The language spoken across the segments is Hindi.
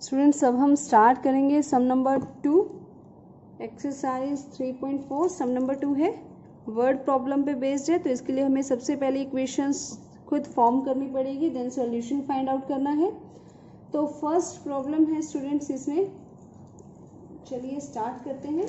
स्टूडेंट्स अब हम स्टार्ट करेंगे सम नंबर 2 एक्सरसाइज 3.4। सम नंबर 2 है वर्ड प्रॉब्लम पे बेस्ड है, तो इसके लिए हमें सबसे पहले इक्वेशंस खुद फॉर्म करनी पड़ेगी, देन सॉल्यूशन फाइंड आउट करना है। तो फर्स्ट प्रॉब्लम है स्टूडेंट्स इसमें, चलिए स्टार्ट करते हैं।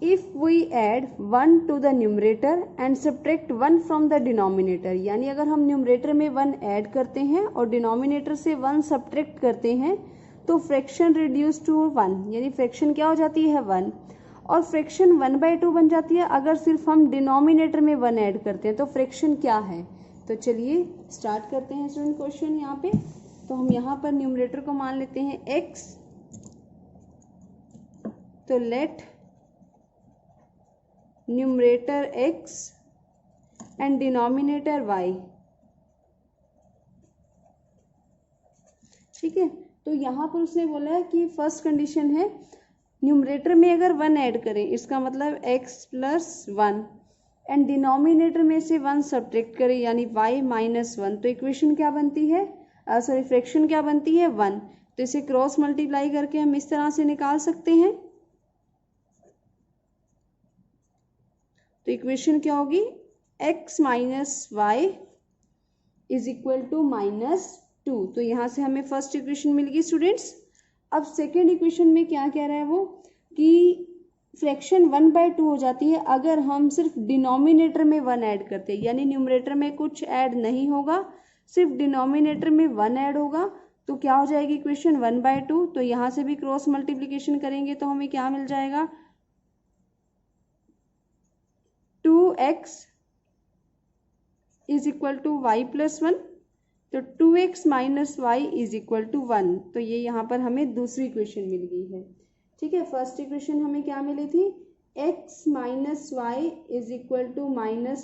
If we add 1 to the numerator and subtract 1 from the denominator, यानी अगर हम न्यूमरेटर में 1 ऐड करते हैं और डिनोमिनेटर से 1 सब्ट्रैक्ट करते हैं तो फ्रैक्शन रिड्यूस टू 1, यानी फ्रैक्शन क्या हो जाती है 1, और फ्रैक्शन 1/2 बन जाती है अगर सिर्फ हम डिनोमिनेटर में 1 ऐड करते हैं। तो फ्रैक्शन क्या है, तो चलिए स्टार्ट करते हैं स्टूडेंट क्वेश्चन। यहाँ पे तो हम यहाँ पर न्यूमरेटर को मान लेते हैं x, तो let numerator x and denominator y। ठीक है, तो यहाँ पर उसने बोला है कि फर्स्ट कंडीशन है न्यूमरेटर में अगर 1 ऐड करें, इसका मतलब x + 1, एंड डिनोमिनेटर में से 1 सब्ट्रैक्ट करें यानी y - 1, तो इक्वेशन क्या बनती है, फ्रैक्शन क्या बनती है 1। तो इसे क्रॉस मल्टीप्लाई करके हम इस तरह से निकाल सकते हैं। तो इक्वेशन क्या होगी, x - y = -2। तो यहाँ से हमें फर्स्ट इक्वेशन मिल गई स्टूडेंट्स। अब सेकेंड इक्वेशन में क्या कह रहा है वो कि फ्रैक्शन 1/2 हो जाती है अगर हम सिर्फ डिनोमिनेटर में 1 ऐड करते हैं, यानी न्यूमरेटर में कुछ ऐड नहीं होगा, सिर्फ डिनोमिनेटर में 1 ऐड होगा। तो क्या हो जाएगी इक्वेशन 1/2। तो यहाँ से भी क्रॉस मल्टीप्लीकेशन करेंगे तो हमें क्या मिल जाएगा, 2x = y + 1, तो 2x - y = 1। तो ये यहाँ पर हमें दूसरी इक्वेशन मिल गई है। ठीक है, फर्स्ट इक्वेशन हमें क्या मिली थी, x - y =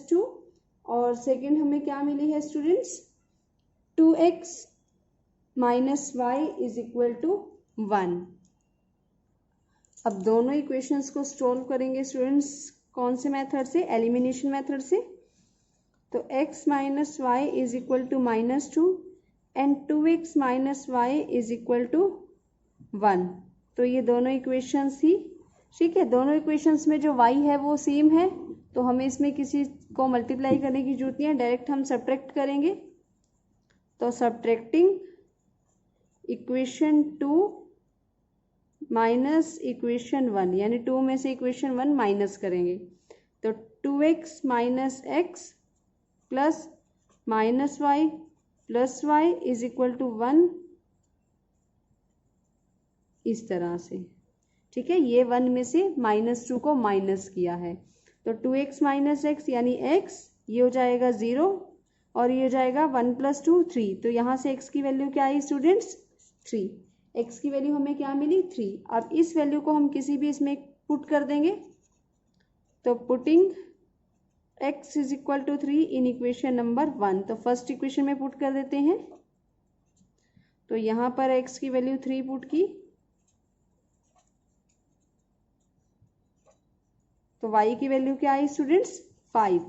-2, और सेकंड हमें क्या मिली है स्टूडेंट्स, 2x - y = 1। अब दोनों इक्वेशंस को सॉल्व करेंगे स्टूडेंट्स, कौन से मेथड से, एलिमिनेशन मेथड से। तो x - y = -2 and 2x - y = 1। तो ये दोनों इक्वेशंस ही, ठीक है, दोनों इक्वेशंस में जो y है वो सेम है, तो हमें इसमें किसी को मल्टीप्लाई करने की जरूरत नहीं है, डायरेक्ट हम सब्ट्रैक्ट करेंगे। तो सब्ट्रैक्टिंग इक्वेशन 2 माइनस इक्वेशन 1, यानी 2 में से इक्वेशन 1 माइनस करेंगे, तो 2x - x + -y + y = 1, इस तरह से। ठीक है, ये 1 में से -2 को माइनस किया है, तो 2x - x यानी x, ये हो जाएगा 0 और ये हो जाएगा 1 + 2 3। तो यहाँ से x की वैल्यू क्या आई स्टूडेंट्स, 3। x की वैल्यू हमें क्या मिली, 3। अब इस वैल्यू को हम किसी भी इसमें पुट कर देंगे, तो पुटिंग x = 3 इन इक्वेशन नंबर 1, तो फर्स्ट इक्वेशन में पुट कर देते हैं। तो यहाँ पर x की वैल्यू 3 पुट की, तो y की वैल्यू क्या आई स्टूडेंट्स, 5।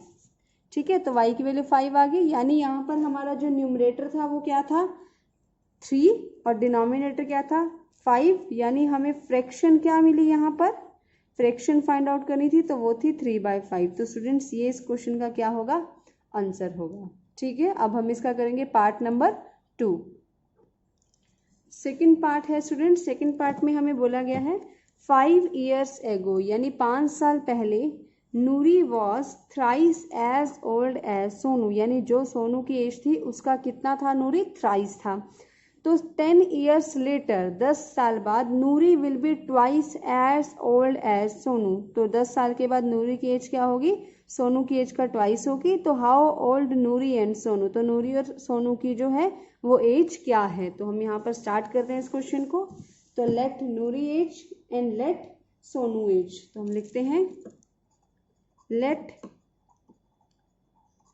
ठीक है, तो y की वैल्यू 5 आ गई, यानी यहाँ पर हमारा जो न्यूमरेटर था वो क्या था, 3, और डिनोमिनेटर क्या था 5, यानी हमें फ्रैक्शन क्या मिली, यहाँ पर फ्रैक्शन फाइंड आउट करनी थी, तो वो थी 3/5। तो स्टूडेंट्स ये इस क्वेश्चन का क्या होगा, आंसर होगा। ठीक है, अब हम इसका करेंगे पार्ट नंबर 2। सेकेंड पार्ट है स्टूडेंट, सेकेंड पार्ट में हमें बोला गया है 5 years ago, यानी 5 साल पहले, Noori was thrice as old as Sonu, यानी जो सोनू की एज थी उसका कितना था, नूरी थ्राइस था। तो 10 years लेटर, 10 साल बाद, Noori will be twice as old as Sonu, तो 10 साल के बाद नूरी की एज क्या होगी, सोनू की एज का ट्वाइस होगी। तो how old Noori and Sonu, तो नूरी और सोनू की जो है वो एज क्या है। तो हम यहाँ पर स्टार्ट करते हैं इस क्वेश्चन को। तो let Noori age and let Sonu age, तो हम लिखते हैं let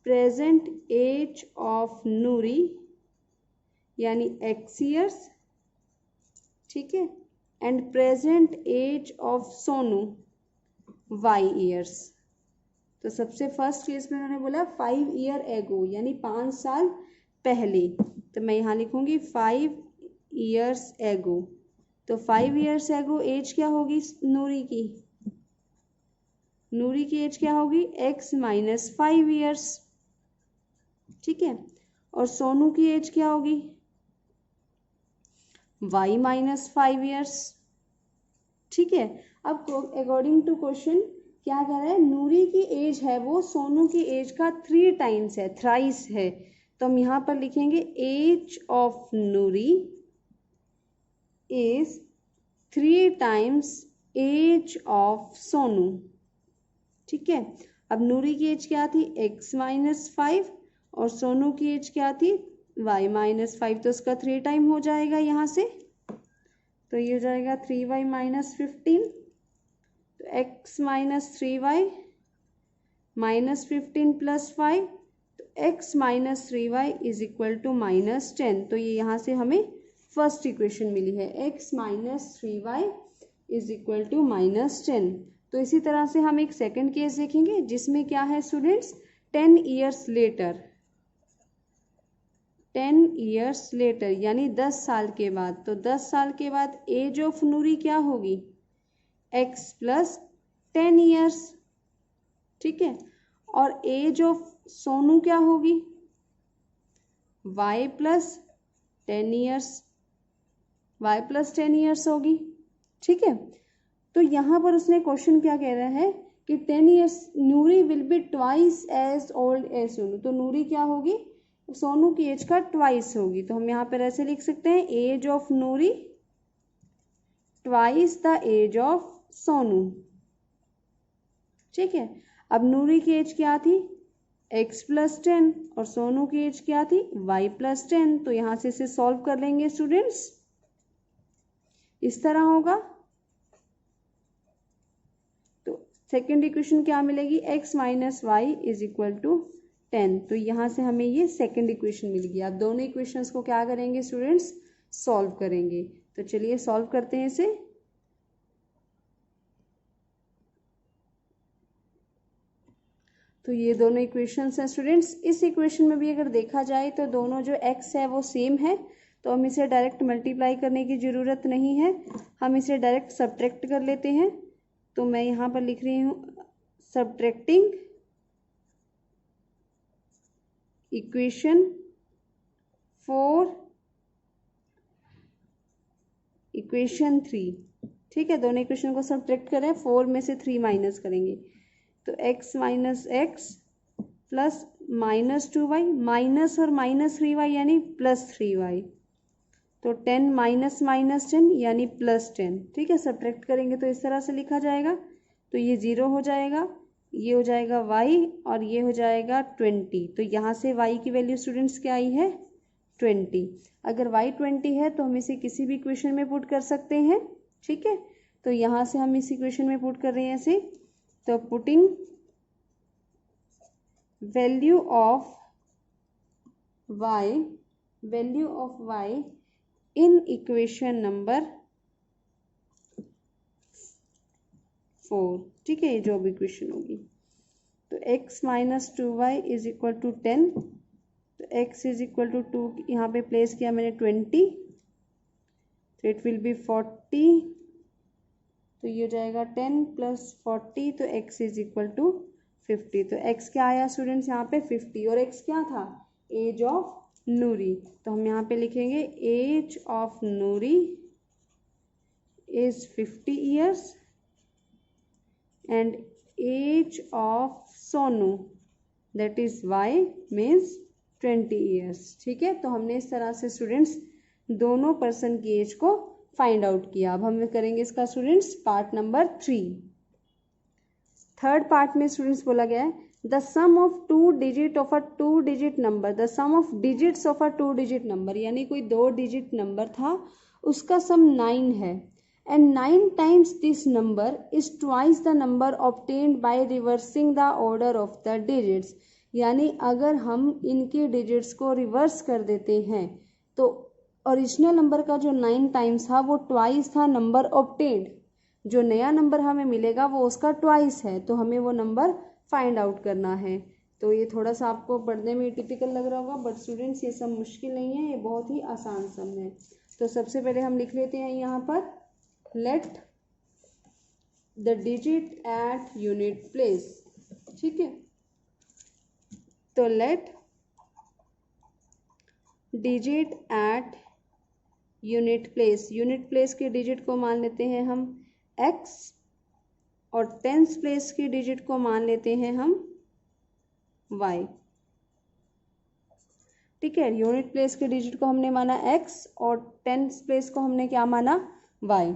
present age of Noori यानी x years, ठीक है, and present age of Sonu y years। तो सबसे फर्स्ट केस में उन्होंने बोला 5 ईयर एगो, यानी 5 साल पहले। तो मैं यहाँ लिखूंगी 5 ईयर्स एगो। तो 5 ईयर्स एगो एज क्या होगी नूरी की? नूरी की एज क्या होगी? x माइनस 5 ईयर्स, ठीक है। और सोनू की एज क्या होगी? y माइनस 5 ईयर्स, ठीक है। अब अकॉर्डिंग टू क्वेश्चन क्या कह रहा है? नूरी की एज है वो सोनू की एज का 3 टाइम्स है, थ्राइस है। तो हम यहाँ पर लिखेंगे age of Noori is 3 times age of Sonu, ठीक है। अब नूरी की एज क्या थी? x माइनस 5 और सोनू की एज क्या थी? y minus 5। तो उसका 3 टाइम हो जाएगा यहाँ से, तो ये हो जाएगा 3y माइनस 15। तो x minus 3y minus 15 plus 5, तो x minus 3y is equal to minus 10। तो ये यहाँ से हमें फर्स्ट इक्वेशन मिली है, x minus 3y is equal to minus 10। तो इसी तरह से हम एक सेकंड केस देखेंगे जिसमें क्या है students? 10 years later, 10 years later यानी 10 साल के बाद। तो 10 साल के बाद एज ऑफ नूरी क्या होगी? x प्लस 10 ईयर्स, ठीक है। और एज ऑफ सोनू क्या होगी? y plus 10 years, y plus 10 years होगी, ठीक है। तो यहाँ पर उसने क्वेश्चन क्या कह रहा है कि 10 years Noori will be twice as old as Sonu. तो नूरी क्या होगी? सोनू की एज का ट्वाइस होगी। तो हम यहाँ पर ऐसे लिख सकते हैं age of Noori twice the age of Sonu, ठीक है। अब नूरी की एज क्या थी? x प्लस 10 और सोनू की एज क्या थी? y plus 10। तो यहाँ से इसे सॉल्व कर लेंगे स्टूडेंट्स, इस तरह होगा। तो सेकेंड इक्वेशन क्या मिलेगी? x minus y is equal to 10। तो यहाँ से हमें ये सेकेंड इक्वेशन मिल गई। आप दोनों इक्वेशंस को क्या करेंगे स्टूडेंट्स? सॉल्व करेंगे। तो चलिए सॉल्व करते हैं इसे। तो ये दोनों इक्वेशंस हैं स्टूडेंट्स। इस इक्वेशन में भी अगर देखा जाए तो दोनों जो x है वो सेम है, तो हम इसे डायरेक्ट मल्टीप्लाई करने की ज़रूरत नहीं है, हम इसे डायरेक्ट सब्ट्रैक्ट कर लेते हैं। तो मैं यहाँ पर लिख रही हूँ सब्ट्रैक्टिंग इक्वेशन 4 इक्वेशन 3, ठीक है। दोनों इक्वेशन को सब्ट्रैक्ट करें, 4 में से 3 माइनस करेंगे। तो x minus x plus minus 2y, minus और माइनस 3y यानी प्लस 3y। तो 10 माइनस माइनस 10 यानी प्लस 10, ठीक है। सब्ट्रैक्ट करेंगे तो इस तरह से लिखा जाएगा। तो ये 0 हो जाएगा, ये हो जाएगा y और ये हो जाएगा 20। तो यहाँ से y की वैल्यू स्टूडेंट्स क्या आई है? 20। अगर y 20 है तो हम इसे किसी भी इक्वेशन में पुट कर सकते हैं, ठीक है। तो यहाँ से हम इस इक्वेशन में पुट कर रहे हैं इसे। तो putting value of y in equation number 4, ठीक है, ये जो भी इक्वेशन होगी। तो x minus 2y is equal to 10। तो x इज इक्वल टू 2 यहाँ पे प्लेस किया मैंने 20, तो इट विल बी 40। तो ये हो जाएगा 10 प्लस 40, तो x इज इक्वल टू 50। तो x क्या आया स्टूडेंट्स यहाँ पे? 50। और x क्या था? Age of Noori. तो हम यहाँ पे लिखेंगे age of Noori is 50 years and age of Sonu that is y means 20 years, ठीक है। तो हमने इस तरह से स्टूडेंट्स दोनों पर्सन की एज को फाइंड आउट किया। अब हम करेंगे इसका students part number 3। Third part में स्टूडेंट्स बोला गया है the sum of 2 digit of a 2 digit number, the sum of digits of a 2 digit number, यानी कोई 2 डिजिट नंबर था उसका सम 9 है and 9 times this number is twice the number obtained by reversing the order of the digits. यानी अगर हम इनके डिजिट्स को रिवर्स कर देते हैं तो ओरिजिनल नंबर का जो 9 टाइम्स था वो ट्वाइस था नंबर ऑब्टेन्ड। जो नया नंबर हमें मिलेगा वो उसका ट्वाइस है, तो हमें वो नंबर फाइंड आउट करना है। तो ये थोड़ा सा आपको पढ़ने में टिपिकल लग रहा होगा, बट स्टूडेंट्स ये सब मुश्किल नहीं है, ये बहुत ही आसान सम है। तो सबसे पहले हम लिख लेते हैं यहाँ पर let the digit at unit place. ठीक है, तो let digit at unit place, unit place के डिजिट को मान लेते हैं हम x और टेंस प्लेस की डिजिट को मान लेते हैं हम y। ठीक है, यूनिट प्लेस के डिजिट को हमने माना x और टेंस प्लेस को हमने क्या माना y।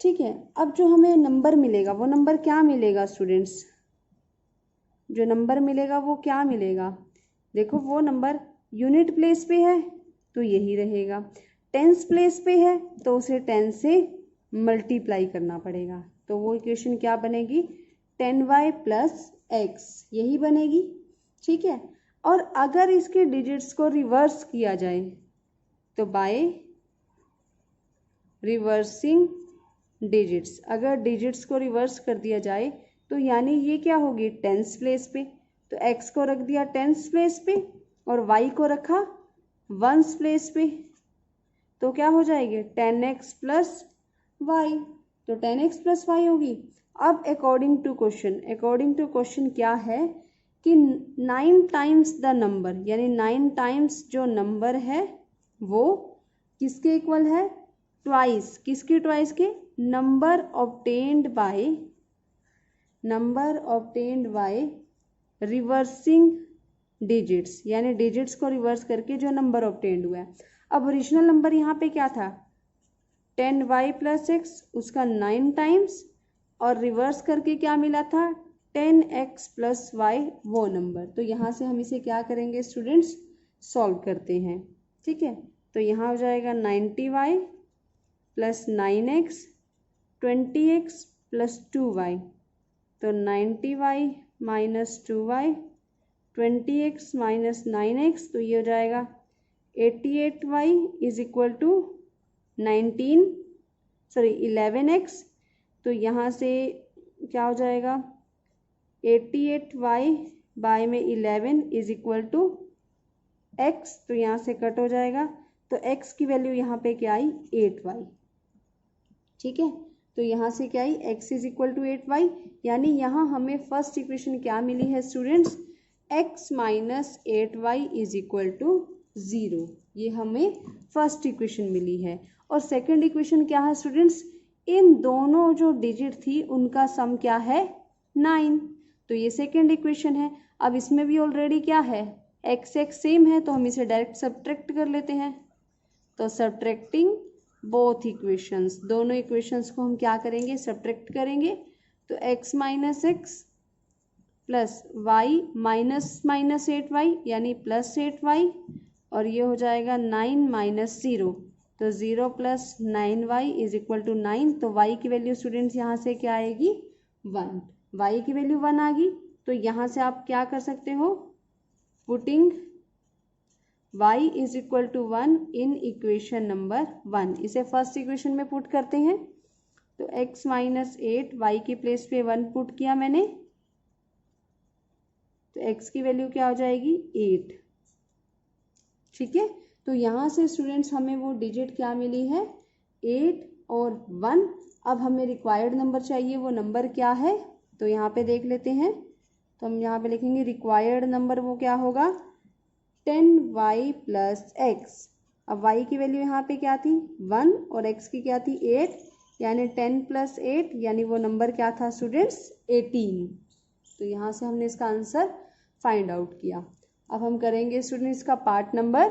ठीक है, अब जो हमें नंबर मिलेगा वो नंबर क्या मिलेगा स्टूडेंट्स, जो नंबर मिलेगा वो क्या मिलेगा, देखो वो नंबर यूनिट प्लेस पे है तो यही रहेगा, टेंस प्लेस पे है तो उसे 10 से मल्टीप्लाई करना पड़ेगा। तो वो इक्वेशन क्या बनेगी 10y प्लस x, यही बनेगी। ठीक है, और अगर इसके डिजिट्स को रिवर्स किया जाए तो बाय रिवर्सिंग डिजिट्स, अगर डिजिट्स को रिवर्स कर दिया जाए तो यानी ये क्या होगी टेंस प्लेस पे, तो x को रख दिया टेंस प्लेस पे और y को रखा वंस प्लेस पे, तो क्या हो जाएगी 10x प्लस वाई, तो 10x प्लस वाई होगी। अब अकॉर्डिंग टू क्वेश्चन क्या है कि 9 टाइम्स द नंबर, यानी 9 टाइम्स जो नंबर है वो किसके इक्वल है, ट्वाइस, किसके ट्वाइस के, number obtained by reversing digits, यानी डिजिट्स को रिवर्स करके जो नंबर ऑब्टेन्ड हुआ है। अब ओरिजिनल नंबर यहाँ पे क्या था 10y प्लस एक्स, उसका 9 टाइम्स, और रिवर्स करके क्या मिला था 10x प्लस वाई, वो नंबर। तो यहाँ से हम इसे क्या करेंगे स्टूडेंट्स, सॉल्व करते हैं। ठीक है, तो यहाँ हो जाएगा 90y plus 9x 20x plus 2y, तो 90y minus 2y 20x minus 9x, तो ये हो जाएगा 88y is equal to 11x, तो यहाँ से क्या हो जाएगा 88y बाय में 11 इज इक्वल टू x, तो यहाँ से कट हो जाएगा, तो x की वैल्यू यहाँ पे क्या आई 8y। ठीक है, तो यहाँ से क्या आई x is equal to 8y, यानी यहाँ हमें फर्स्ट इक्वेशन क्या मिली है students, x minus 8y is equal to 0, ये हमें फर्स्ट इक्वेशन मिली है। और सेकंड इक्वेशन क्या है स्टूडेंट्स, इन दोनों जो डिजिट थी उनका सम क्या है 9, तो ये सेकंड इक्वेशन है। अब इसमें भी ऑलरेडी क्या है x सेम है, तो हम इसे डायरेक्ट सब्ट्रैक्ट कर लेते हैं, तो सब्ट्रैक्टिंग बोथ इक्वेशंस, दोनों इक्वेशंस को हम क्या करेंगे सब्ट्रैक्ट करेंगे, तो x minus x plus y minus minus 8y यानी प्लस 8y, और ये हो जाएगा 9 माइनस 0, तो 0 plus 9y is equal to 9, तो y की वैल्यू स्टूडेंट्स यहाँ से क्या आएगी 1, y की वैल्यू 1 आ गई। तो यहाँ से आप क्या कर सकते हो, putting y is equal to 1 in equation number 1, इसे फर्स्ट इक्वेशन में पुट करते हैं, तो x माइनस 8 y की प्लेस पे 1 पुट किया मैंने, तो x की वैल्यू क्या हो जाएगी 8। ठीक है, तो यहाँ से स्टूडेंट्स हमें वो डिजिट क्या मिली है 8 और 1। अब हमें रिक्वायर्ड नंबर चाहिए, वो नंबर क्या है, तो यहाँ पे देख लेते हैं, तो हम यहाँ पे लिखेंगे रिक्वायर्ड नंबर, वो क्या होगा 10y प्लस एक्स। अब y की वैल्यू यहाँ पे क्या थी 1 और x की क्या थी 8, यानी 10 प्लस 8 यानी वो नंबर क्या था स्टूडेंट्स 18। तो यहाँ से हमने इसका आंसर फाइंड आउट किया। अब हम करेंगे स्टूडेंट्स का पार्ट नंबर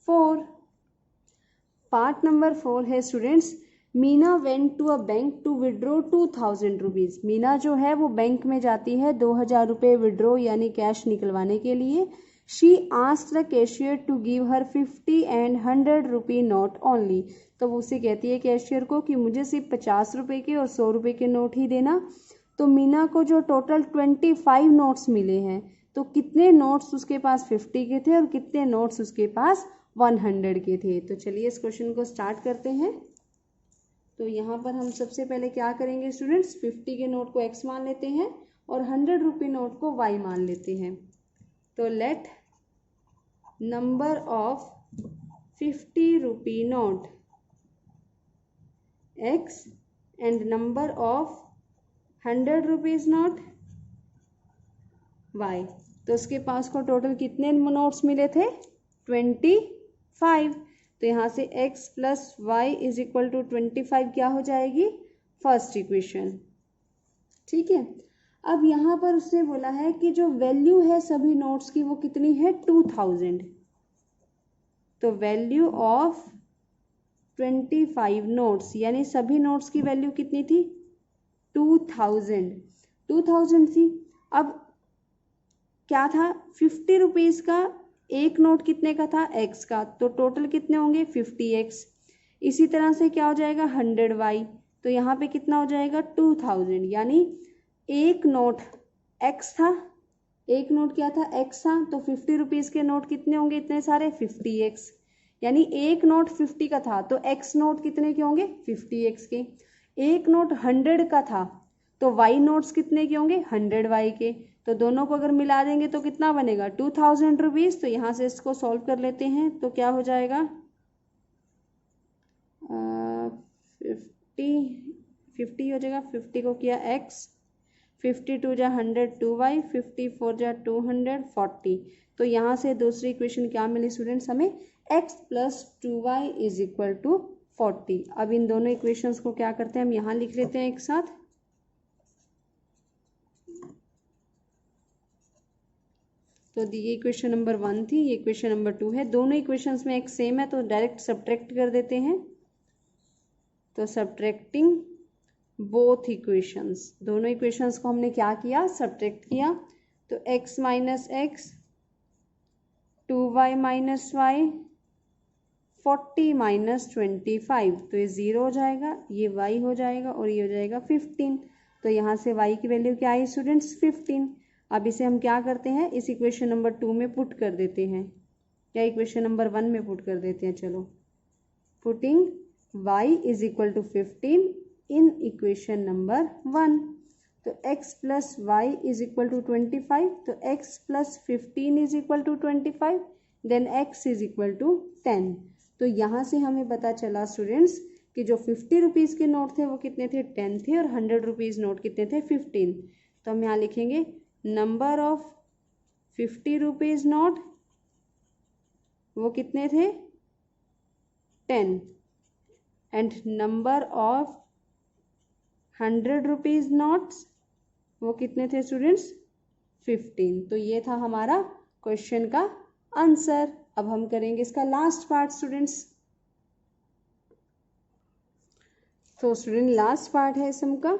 4। पार्ट नंबर 4 है students, Meena went to a bank to withdraw 2000 rupees. Meena जो है वो बैंक में जाती है 2000 रुपये विड्रॉ यानी कैश निकलवाने के लिए। She asked the cashier to give her 50 and 100 rupee note only. तो वो उससे कहती है कैशियर को कि मुझे सिर्फ 50 रुपये के और 100 रुपये के नोट ही देना। तो मीना को जो टोटल 25 नोट्स मिले हैं, तो कितने नोट्स उसके पास 50 के थे और कितने नोट्स उसके पास 100 के थे। तो चलिए इस क्वेश्चन को स्टार्ट करते हैं। तो यहाँ पर हम सबसे पहले क्या करेंगे स्टूडेंट्स, 50 के नोट को x मान लेते हैं और 100 रुपये नोट को y मान लेते हैं। तो let number of 50 rupee note x and number of 100 rupees note y। तो उसके पास को टोटल कितने नोट्स मिले थे? 25। तो यहाँ से x plus y is equal to 25 क्या हो जाएगी? First equation. ठीक है। अब यहाँ पर उसने बोला है कि जो वैल्यू है सभी नोट्स की वो कितनी है? 2000। तो वैल्यू ऑफ 25 नोट्स यानी सभी नोट्स की वैल्यू कितनी थी? 2000 थी। अब क्या था? 50 रुपीज़ का एक नोट कितने का था? x का। तो टोटल कितने होंगे? 50x। इसी तरह से क्या हो जाएगा? 100y। तो यहाँ पे कितना हो जाएगा? 2000। यानी एक नोट x था, एक नोट क्या था? x था। तो 50 रुपीज़ के नोट कितने होंगे? इतने सारे 50x। यानी एक नोट 50 का था तो x नोट कितने के होंगे? 50x के। एक नोट 100 का था तो y नोट्स कितने के होंगे? 100y के। तो दोनों को अगर मिला देंगे तो कितना बनेगा? 2000 रुपीज़। तो यहाँ से इसको सॉल्व कर लेते हैं तो क्या हो जाएगा? 50 हो जाएगा। 50 को किया x, 52 जा 100 2y, 54 जा 200 40। तो यहाँ से दूसरी इक्वेशन क्या मिली स्टूडेंट्स हमें? x plus 2y is equal to 40। अब इन दोनों इक्वेशंस को क्या करते हैं? हम यहाँ लिख लेते हैं एक साथ। तो ये इक्वेशन नंबर 1 थी, ये इक्वेशन नंबर 2 है। दोनों इक्वेशंस में एक सेम है तो डायरेक्ट सब्ट्रैक्ट कर देते हैं। तो सब्ट्रैक्टिंग बोथ इक्वेशंस, दोनों इक्वेशंस को हमने क्या किया? सब्ट्रैक्ट किया। तो x minus x, 2y minus y, 40 minus 25। तो ये 0 हो जाएगा, ये y हो जाएगा और ये हो जाएगा 15। तो यहाँ से y की वैल्यू क्या आई स्टूडेंट्स? 15। अब इसे हम क्या करते हैं? इस इक्वेशन नंबर 2 में पुट कर देते हैं या इक्वेशन नंबर 1 में पुट कर देते हैं। चलो, putting y is equal to 15 in equation number 1। तो x plus y is equal to 25। तो x plus 15 is equal to 25, then x is equal to 10। तो यहाँ से हमें पता चला स्टूडेंट्स कि जो 50 रुपीज़ के नोट थे वो कितने थे? 10 थे। और 100 रुपीज़ नोट कितने थे? 15। तो हम यहाँ लिखेंगे नंबर ऑफ 50 रुपीज़ नोट वो कितने थे? 10। And number of 100 rupees notes वो कितने थे स्टूडेंट्स? 15। तो ये था हमारा क्वेश्चन का आंसर। अब हम करेंगे इसका लास्ट पार्ट स्टूडेंट्स। तो स्टूडेंट लास्ट पार्ट है सम का।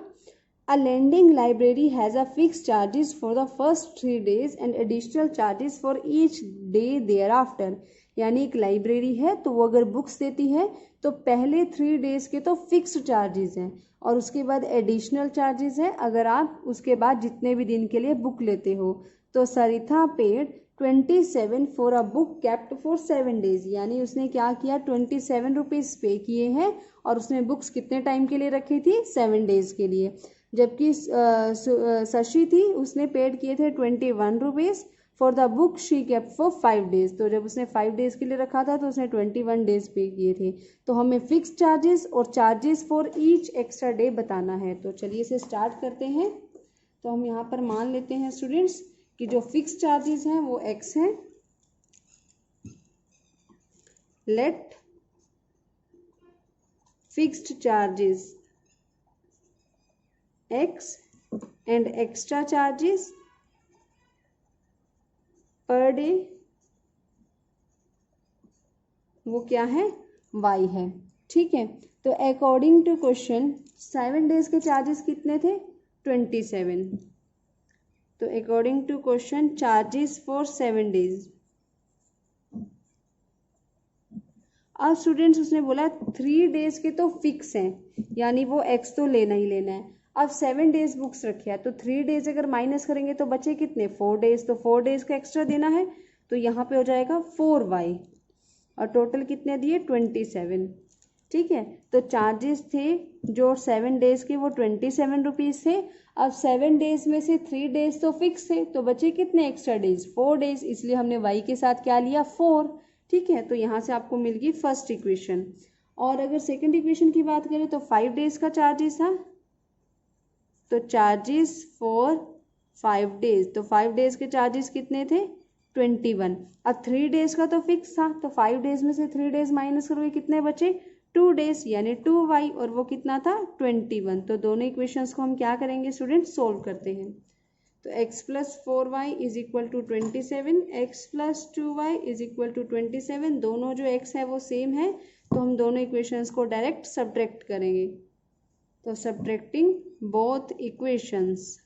A lending library has a fixed charges for the first 3 days and additional charges for each day thereafter। यानी एक लाइब्रेरी है तो वो अगर बुक्स देती है तो पहले 3 डेज के तो फिक्स्ड चार्जेस हैं और उसके बाद एडिशनल चार्जेस है अगर आप उसके बाद जितने भी दिन के लिए बुक लेते हो। तो Sarita paid 27 for a book kept for 7 days. यानी उसने क्या किया? 27 रुपीज़ पे किए हैं और उसने बुक्स कितने टाइम के लिए रखी थी? 7 डेज के लिए। जबकि शशि थी उसने पेड किए थे 21 rupees for the book she kept for 5 days. तो जब उसने 5 डेज के लिए रखा था तो उसने 21 डेज पे किए थे। तो हमें फिक्स चार्जेस और charges for each extra day बताना है। तो चलिए इसे स्टार्ट करते हैं। तो हम यहाँ पर मान लेते हैं स्टूडेंट्स कि जो फिक्स चार्जेस हैं वो x हैं। Let fixed charges x and extra charges per day वो क्या है? y है। ठीक है। तो अकॉर्डिंग टू क्वेश्चन 7 डेज के चार्जेस कितने थे? 27। तो according to question charges for 7 days. अब स्टूडेंट्स उसने बोला 3 डेज के तो फिक्स हैं यानी वो x तो लेना ही लेना है। अब 7 डेज बुक्स रखे हैं तो 3 डेज अगर माइनस करेंगे तो बचे कितने? 4 डेज। तो 4 डेज का एक्स्ट्रा देना है तो यहाँ पे हो जाएगा 4y और टोटल कितने दिए? 27। ठीक है। तो चार्जेस थे जो 7 डेज के वो 27 रुपीज़ थे। अब 7 डेज में से 3 डेज तो फिक्स थे, तो बचे कितने एक्स्ट्रा डेज, 4 डेज, इसलिए हमने y के साथ क्या लिया 4। ठीक है, तो यहाँ से आपको मिल गई फर्स्ट इक्वेशन। और अगर सेकंड इक्वेशन की बात करें तो 5 डेज का चार्जेस था, तो चार्जेस फॉर 5 डेज, तो 5 डेज के चार्जेस कितने थे 21। अब 3 डेज का तो फिक्स था, तो 5 डेज में से 3 डेज माइनस करोगे कितने बचे 2 डेज यानी 2y, और वो कितना था 21। तो दोनों इक्वेशंस को हम क्या करेंगे स्टूडेंट, सोल्व करते हैं। तो x plus 4y is equal to 27, x plus 2y is equal to 27, दोनों जो x है वो सेम है, तो हम दोनों इक्वेशंस को डायरेक्ट सब्ट्रैक्ट करेंगे। तो सब्ट्रैक्टिंग बोथ इक्वेशंस,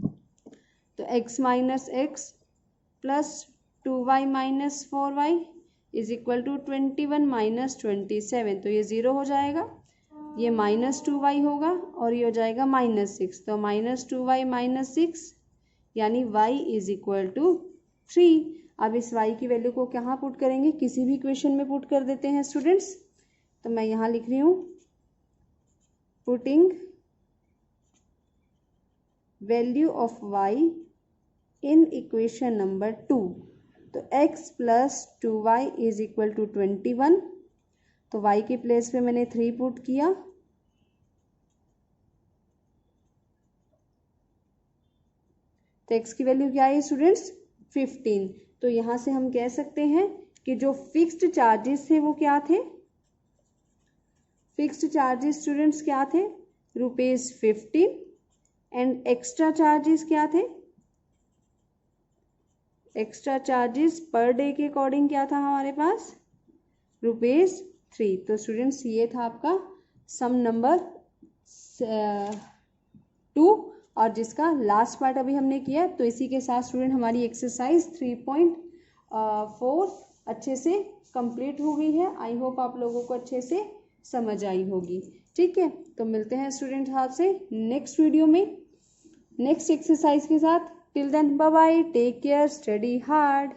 तो x minus x plus 2y minus 4y is equal to 21 minus 27, तो ये 0 हो जाएगा, ये माइनस 2y होगा और ये हो जाएगा -6, तो माइनस 2y माइनस 6 यानी y इज इक्वल टू 3। अब इस y की वैल्यू को कहाँ पुट करेंगे, किसी भी इक्वेशन में पुट कर देते हैं स्टूडेंट्स। तो मैं यहाँ लिख रही हूँ putting value of y in equation number 2, तो x plus 2y is equal to 21, तो y के प्लेस पे मैंने 3 पुट किया, तो x की वैल्यू क्या है स्टूडेंट्स 15। तो यहाँ से हम कह सकते हैं कि जो फिक्स्ड चार्जेस थे वो क्या थे, फिक्स्ड चार्जेस स्टूडेंट्स क्या थे ₹15, एंड एक्स्ट्रा चार्जेस क्या थे, एक्स्ट्रा चार्जेस पर डे के अकॉर्डिंग क्या था हमारे पास ₹3। तो स्टूडेंट्स ये था आपका सम नंबर 2, और जिसका लास्ट पार्ट अभी हमने किया। तो इसी के साथ स्टूडेंट हमारी एक्सरसाइज 3.4 अच्छे से कंप्लीट हो गई है। आई होप आप लोगों को अच्छे से समझ आई होगी। ठीक है, तो मिलते हैं स्टूडेंट आपसे नेक्स्ट वीडियो में नेक्स्ट एक्सरसाइज के साथ। Till then bye bye, take care, study hard.